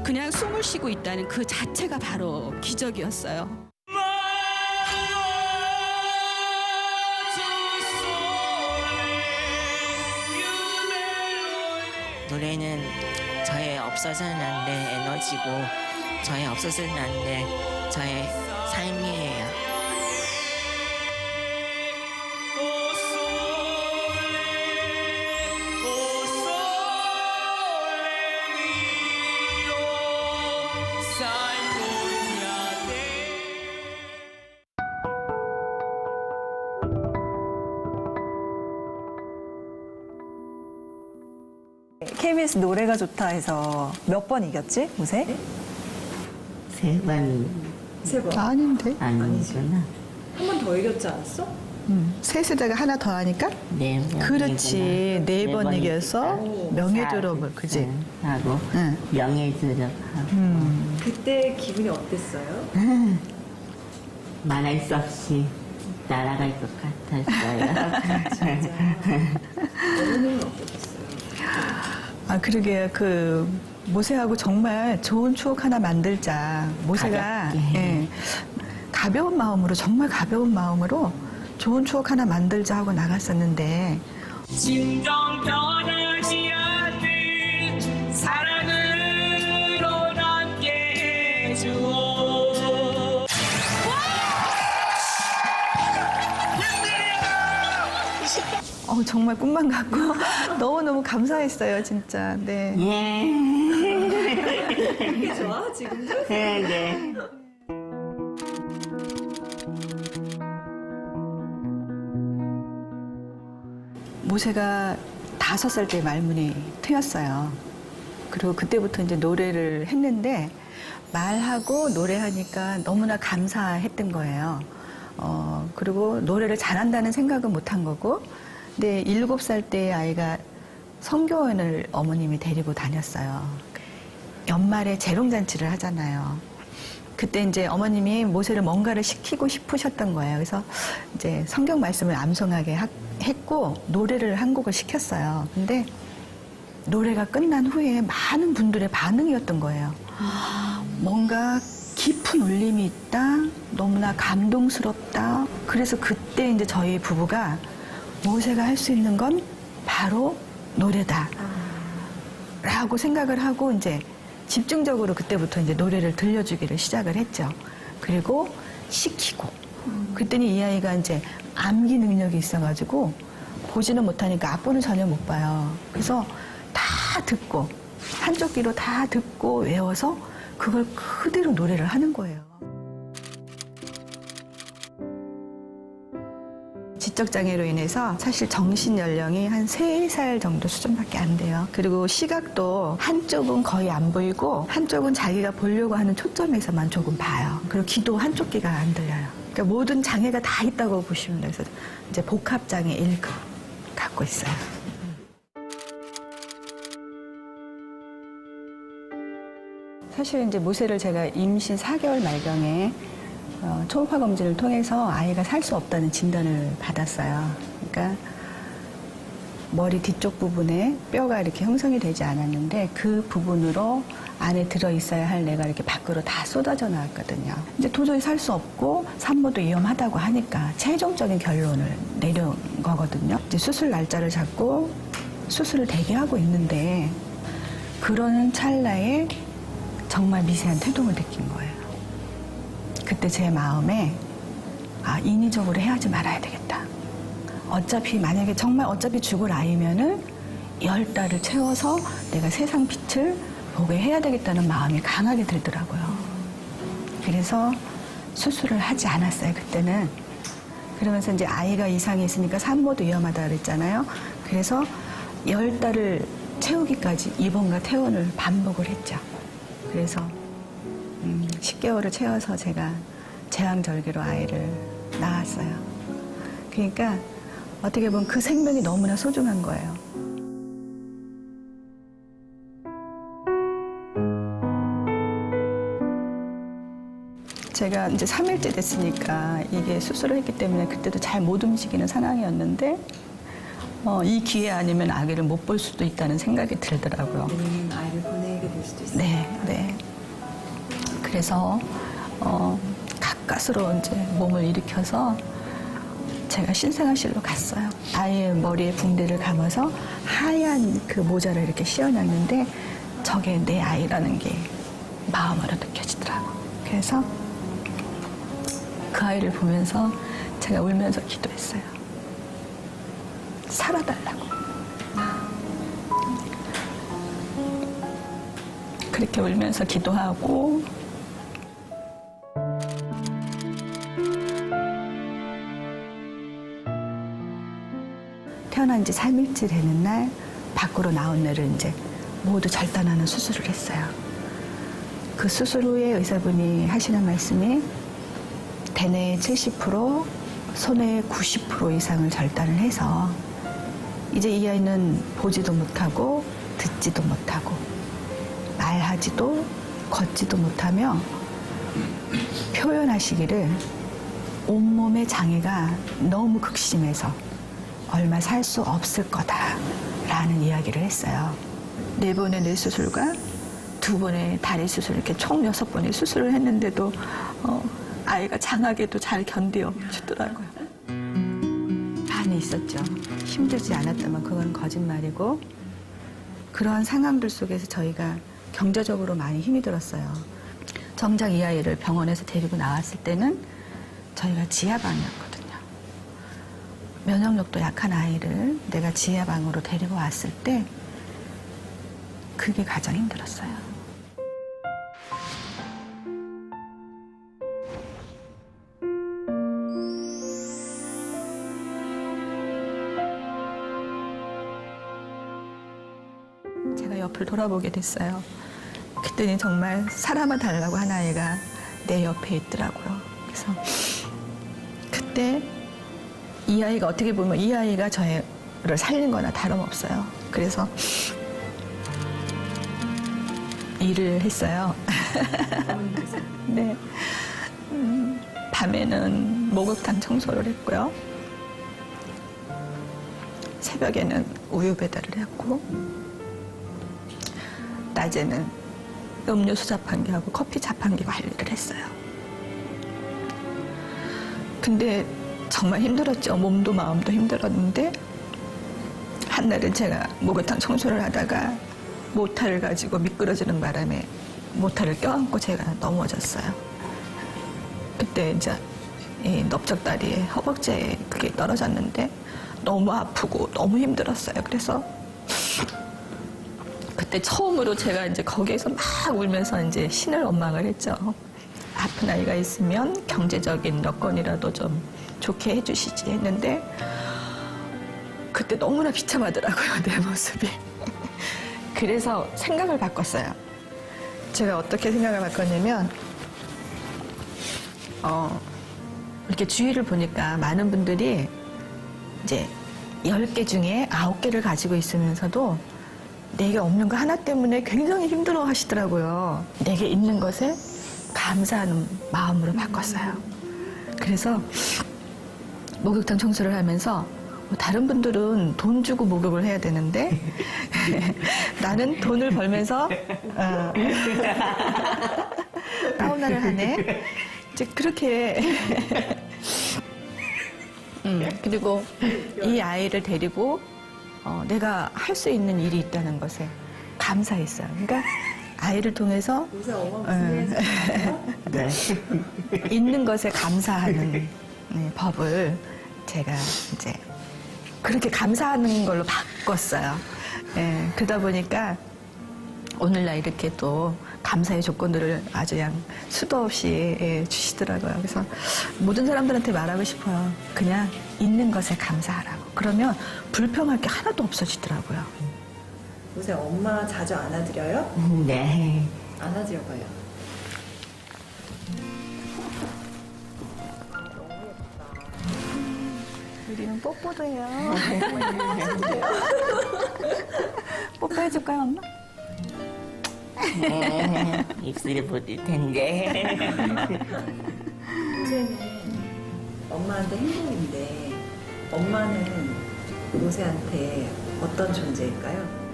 그냥 숨을 쉬고 있다는 그 자체가 바로 기적이었어요. 노래는 저의 없어서는 안 될 에너지고 저의 없어서는 안 될 저의 삶이에요. KBS 노래가 좋다 해서 몇 번 이겼지, 모세? 세 번 세 번. 아닌데. 아니구나. 한 번 더 이겼지 않았어? 셋에다가 하나 더 하니까? 네 번. 그렇지. 네 번 이겨서 명예 사- 졸업을, 그지? 네, 하고 응. 명예 졸업하고 그때 기분이 어땠어요? 말할 수 없이 날아갈 것 같았어요. 어머님은 어떠셨어요? 아, 그러게요. 그, 모세하고 정말 좋은 추억 하나 만들자. 모세가, 가볍게. 예, 가벼운 마음으로, 정말 가벼운 마음으로 좋은 추억 하나 만들자 하고 나갔었는데, 심정 변하지 않는 사랑으로 남게 해주오. 정말 꿈만 같고, 너무너무 감사했어요, 진짜. 네. 예. 좋아, 지금도? 네, 네. 모세가 5살 때 말문이 트였어요. 그리고 그때부터 이제 노래를 했는데 말하고 노래하니까 너무나 감사했던 거예요. 그리고 노래를 잘한다는 생각은 못한 거고, 근데 7살 때 아이가 성교원을 어머님이 데리고 다녔어요. 연말에 재롱잔치를 하잖아요. 그때 이제 어머님이 모세를 뭔가를 시키고 싶으셨던 거예요. 그래서 이제 성경 말씀을 암송하게 했고 노래를 한 곡을 시켰어요. 근데 노래가 끝난 후에 많은 분들의 반응이었던 거예요. 뭔가 깊은 울림이 있다. 너무나 감동스럽다. 그래서 그때 이제 저희 부부가 모세가 할 수 있는 건 바로 노래다. 라고 생각을 하고 이제 집중적으로 그때부터 이제 노래를 들려주기를 시작을 했죠. 그리고 시키고. 그랬더니 이 아이가 이제 암기 능력이 있어가지고 보지는 못하니까 악보는 전혀 못 봐요. 그래서 다 듣고 한쪽 귀로 다 듣고 외워서 그걸 그대로 노래를 하는 거예요. 지적장애로 인해서 사실 정신 연령이 한 3살 정도 수준밖에 안 돼요. 그리고 시각도 한쪽은 거의 안 보이고 한쪽은 자기가 보려고 하는 초점에서만 조금 봐요. 그리고 귀도 한쪽 귀가 안 들려요. 그러니까 모든 장애가 다 있다고 보시면 돼요. 그래서 이제 복합장애 1급 갖고 있어요. 사실 이제 모세를 제가 임신 4개월 말경에 초음파 검진을 통해서 아이가 살 수 없다는 진단을 받았어요. 그러니까 머리 뒤쪽 부분에 뼈가 이렇게 형성이 되지 않았는데 그 부분으로 안에 들어 있어야 할 뇌가 이렇게 밖으로 다 쏟아져 나왔거든요. 이제 도저히 살 수 없고 산모도 위험하다고 하니까 최종적인 결론을 내려온 거거든요. 이제 수술 날짜를 잡고 수술을 대기하고 있는데 그러는 찰나에 정말 미세한 태동을 느낀 거예요. 그때 제 마음에 인위적으로 해하지 말아야 되겠다. 어차피 만약에 정말 어차피 죽을 아이면은 10달을 채워서 내가 세상 빛을 보게 해야 되겠다는 마음이 강하게 들더라고요. 그래서 수술을 하지 않았어요, 그때는. 그러면서 이제 아이가 이상이 있으니까 산모도 위험하다 그랬잖아요. 그래서 10달을 채우기까지 입원과 퇴원을 반복을 했죠. 그래서 10개월을 채워서 제가 제왕절개로 아이를 낳았어요. 그러니까 어떻게 보면 그 생명이 너무나 소중한 거예요. 제가 이제 3일째 됐으니까 이게 수술을 했기 때문에 그때도 잘 못 움직이는 상황이었는데 이 기회 아니면 아기를 못 볼 수도 있다는 생각이 들더라고요. 아이를 보내게 될 수도 있어요. 네, 네. 그래서 가까스로 이제 몸을 일으켜서 제가 신생아실로 갔어요. 아이의 머리에 붕대를 감아서 하얀 그 모자를 이렇게 씌워놨는데 저게 내 아이라는 게 마음으로 느껴지더라고. 그래서 그 아이를 보면서 제가 울면서 기도했어요. 살아달라고. 그렇게 울면서 기도하고 태어난 지 3일째 되는 날 밖으로 나온 날을 이제 모두 절단하는 수술을 했어요. 그 수술 후에 의사분이 하시는 말씀이 대뇌의 70%, 손의 90% 이상을 절단을 해서 이제 이 아이는 보지도 못하고 듣지도 못하고 말하지도 걷지도 못하며 표현하시기를 온몸의 장애가 너무 극심해서 얼마 살 수 없을 거다라는 이야기를 했어요. 4번의 뇌 수술과 2번의 다리 수술 이렇게 총 6번의 수술을 했는데도 아이가 장하게도 잘 견뎌 주더라고요. 반이 있었죠. 힘들지 않았다면 그건 거짓말이고 그러한 상황들 속에서 저희가 경제적으로 많이 힘이 들었어요. 정작 이 아이를 병원에서 데리고 나왔을 때는 저희가 지하방이었거든요. 면역력도 약한 아이를 내가 지하방으로 데리고 왔을 때 그게 가장 힘들었어요. 제가 옆을 돌아보게 됐어요. 그때는 정말 사람을 달라고 한 아이가 내 옆에 있더라고요. 그래서 그때 이 아이가 어떻게 보면 이 아이가 저를 살린 거나 다름없어요. 그래서 일을 했어요. 네. 밤에는 목욕탕 청소를 했고요. 새벽에는 우유 배달을 했고 낮에는 음료수 자판기하고 커피 자판기 관리를 했어요. 근데 정말 힘들었죠. 몸도 마음도 힘들었는데 한날은 제가 목욕탕 청소를 하다가 모타를 가지고 미끄러지는 바람에 모타를 껴안고 제가 넘어졌어요. 그때 이제 이 넓적다리에 허벅지에 그게 떨어졌는데 너무 아프고 너무 힘들었어요. 그래서 그때 처음으로 제가 이제 거기에서 막 울면서 이제 신을 원망을 했죠. 아픈 아이가 있으면 경제적인 여건이라도 좀 좋게 해주시지 했는데 그때 너무나 비참하더라고요, 내 모습이. 그래서 생각을 바꿨어요. 제가 어떻게 생각을 바꿨냐면 이렇게 주위를 보니까 많은 분들이 이제 10개 중에 9개를 가지고 있으면서도 내게 없는 거 하나 때문에 굉장히 힘들어 하시더라고요. 내게 있는 것에 감사하는 마음으로 바꿨어요. 그래서 목욕탕 청소를 하면서 다른 분들은 돈 주고 목욕을 해야 되는데 나는 돈을 벌면서 사우나를 하네. 이제 그렇게 그리고 이 아이를 데리고 내가 할 수 있는 일이 있다는 것에 감사했어요. 그러니까 아이를 통해서 네. 있는 것에 감사하는 법을 제가 이제 그렇게 감사하는 걸로 바꿨어요. 예, 그러다 보니까 오늘날 이렇게 또 감사의 조건들을 아주 그냥 수도 없이 주시더라고요. 그래서 모든 사람들한테 말하고 싶어요. 그냥 있는 것에 감사하라고. 그러면 불평할 게 하나도 없어지더라고요. 요새 엄마 자주 안아드려요? 네. 안아드려봐요. 우리는 뽀뽀도 해요. 뽀뽀해줄까요, 엄마? 네. 입술이 부을 텐데. 요새는 엄마한테 행복인데 엄마는 요새한테 어떤 존재일까요?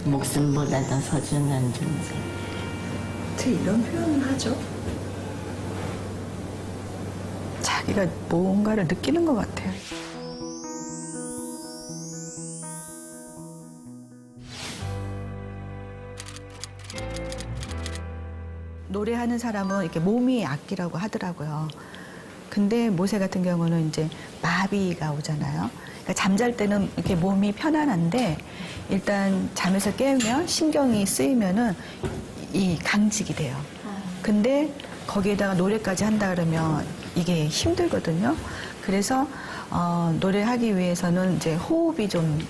목숨보다 더 소중한 존재. 어떻게 이런 표현을 하죠? 자기가 뭔가를 느끼는 것 같아요. 노래하는 사람은 이렇게 몸이 악기라고 하더라고요. 근데 모세 같은 경우는 이제 마비가 오잖아요. 그러니까 잠잘 때는 이렇게 몸이 편안한데 일단 잠에서 깨면 신경이 쓰이면은 이 강직이 돼요. 근데 거기에다가 노래까지 한다 그러면 이게 힘들거든요. 그래서 노래하기 위해서는 이제 호흡이 좀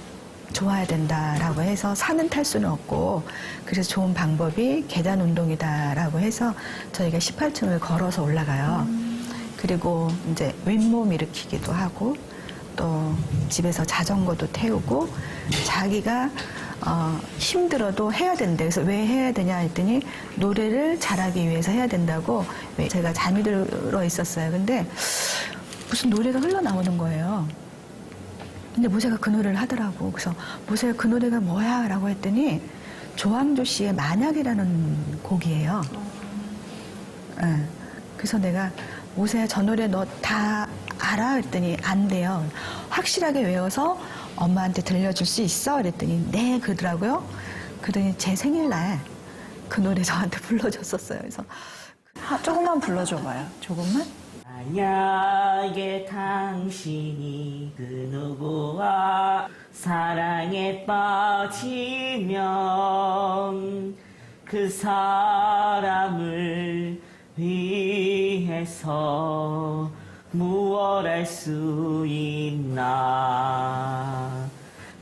좋아야 된다라고 해서 산은 탈 수는 없고 그래서 좋은 방법이 계단 운동이다라고 해서 저희가 18층을 걸어서 올라가요. 그리고 이제 윗몸 일으키기도 하고 또 집에서 자전거도 태우고 자기가 힘들어도 해야 된대. 그래서 왜 해야 되냐 했더니 노래를 잘하기 위해서 해야 된다고 제가 잠이 들어 있었어요. 근데 무슨 노래가 흘러나오는 거예요. 근데 모세가 그 노래를 하더라고. 그래서 모세가 그 노래가 뭐야? 라고 했더니 조항조 씨의 만약이라는 곡이에요. 네. 그래서 내가 모세야 저 노래 너 다 알아? 했더니 안 돼요. 확실하게 외워서 엄마한테 들려줄 수 있어? 그랬더니 네 그러더라고요. 그러더니 제 생일날 그 노래 저한테 불러줬었어요. 그래서 조금만 불러줘봐요. 조금만? 만약에 당신이 그 누구와 사랑에 빠지면 그 사람을 위해서 무엇 할 수 있나.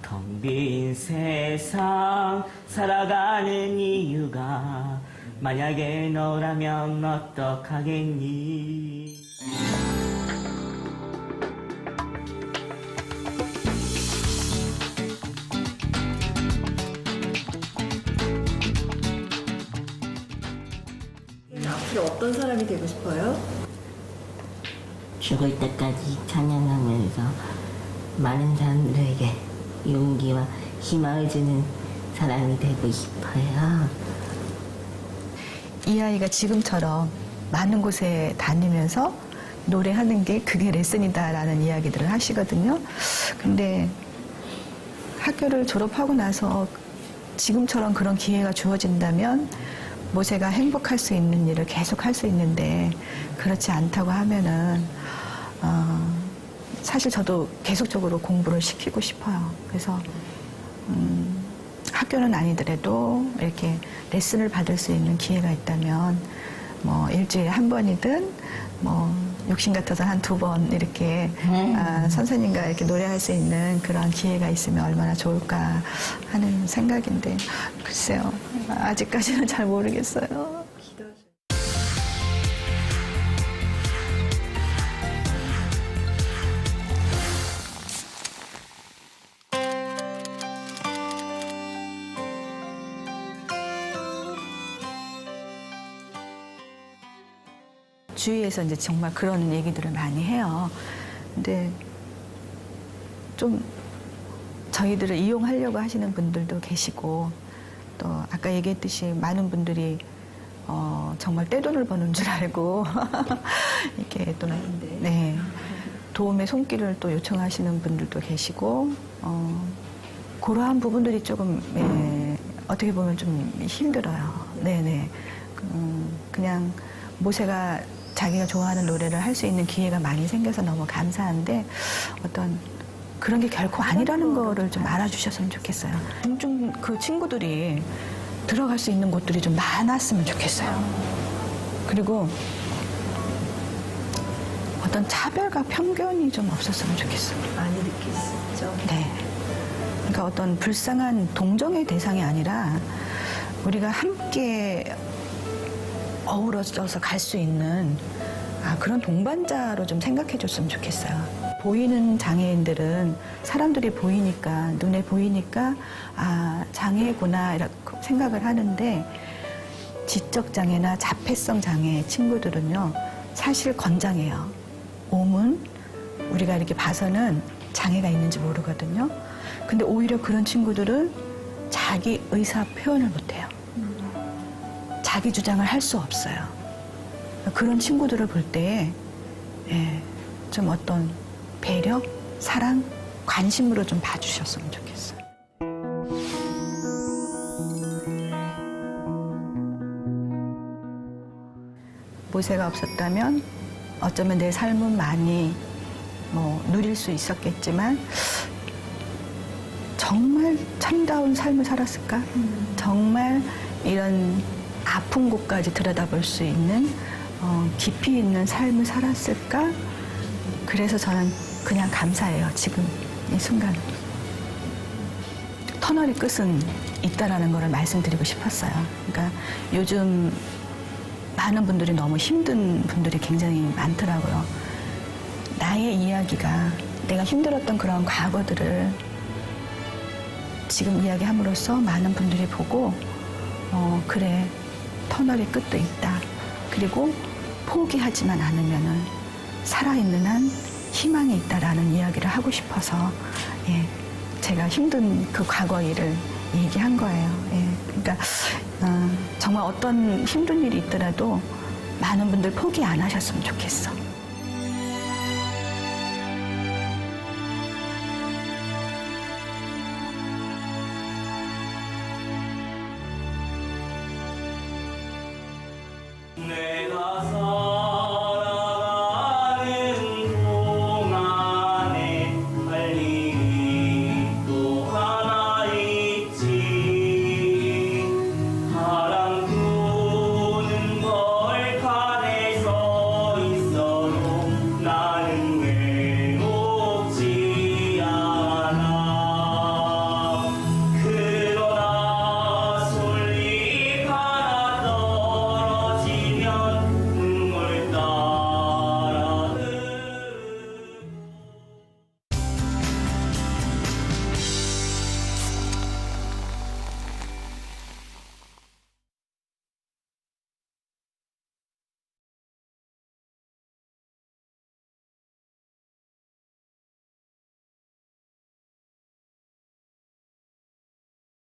텅 빈 세상 살아가는 이유가 만약에 너라면 어떡하겠니. 앞으로 어떤 사람이 되고 싶어요? 죽을 때까지 찬양하면서 많은 사람들에게 용기와 희망을 주는 사람이 되고 싶어요. 이 아이가 지금처럼 많은 곳에 다니면서 노래하는 게 그게 레슨이다라는 이야기들을 하시거든요. 근데 학교를 졸업하고 나서 지금처럼 그런 기회가 주어진다면 모세가 행복할 수 있는 일을 계속 할 수 있는데 그렇지 않다고 하면은 사실 저도 계속적으로 공부를 시키고 싶어요. 그래서 학교는 아니더라도 이렇게 레슨을 받을 수 있는 기회가 있다면 뭐 일주일에 한 번이든 뭐 욕심 같아서 한 2번 이렇게 선생님과 이렇게 노래할 수 있는 그런 기회가 있으면 얼마나 좋을까 하는 생각인데 글쎄요 아직까지는 잘 모르겠어요. 주위에서 이제 정말 그런 얘기들을 많이 해요. 근데 좀 저희들을 이용하려고 하시는 분들도 계시고 또 아까 얘기했듯이 많은 분들이 정말 떼돈을 버는 줄 알고 이렇게 또 네, 도움의 손길을 또 요청하시는 분들도 계시고 그러한 부분들이 조금 어떻게 보면 좀 힘들어요. 네네. 그냥 모세가 자기가 좋아하는 노래를 할 수 있는 기회가 많이 생겨서 너무 감사한데 어떤 그런 게 결코 아니라는 거를 좀 알아주셨으면 좋겠어요. 좀 그 친구들이 들어갈 수 있는 곳들이 좀 많았으면 좋겠어요. 그리고 어떤 차별과 편견이 좀 없었으면 좋겠어요. 많이 느끼시죠? 네. 그러니까 어떤 불쌍한 동정의 대상이 아니라 우리가 함께 어우러져서 갈 수 있는 그런 동반자로 좀 생각해 줬으면 좋겠어요. 보이는 장애인들은 사람들이 보이니까 눈에 보이니까 장애구나 이렇게 생각을 하는데 지적 장애나 자폐성 장애 친구들은요 사실 건장해요. 몸은 우리가 이렇게 봐서는 장애가 있는지 모르거든요. 근데 오히려 그런 친구들은 자기 의사 표현을 못해요. 자기 주장을 할 수 없어요. 그런 친구들을 볼 때, 예, 좀 어떤 배려, 사랑, 관심으로 좀 봐주셨으면 좋겠어요. 모세가 없었다면 어쩌면 내 삶은 많이 누릴 수 있었겠지만 정말 참다운 삶을 살았을까? 정말 이런 아픈 곳까지 들여다볼 수 있는 깊이 있는 삶을 살았을까? 그래서 저는 그냥 감사해요. 지금 이 순간. 터널의 끝은 있다라는 걸 말씀드리고 싶었어요. 그러니까 요즘 많은 분들이 너무 힘든 분들이 굉장히 많더라고요. 나의 이야기가 내가 힘들었던 그런 과거들을 지금 이야기함으로써 많은 분들이 보고 그래, 터널의 끝도 있다. 그리고 포기하지만 않으면은 살아있는 한 희망이 있다라는 이야기를 하고 싶어서 예, 제가 힘든 그 과거 일을 얘기한 거예요. 예, 그러니까 정말 어떤 힘든 일이 있더라도 많은 분들 포기 안 하셨으면 좋겠어.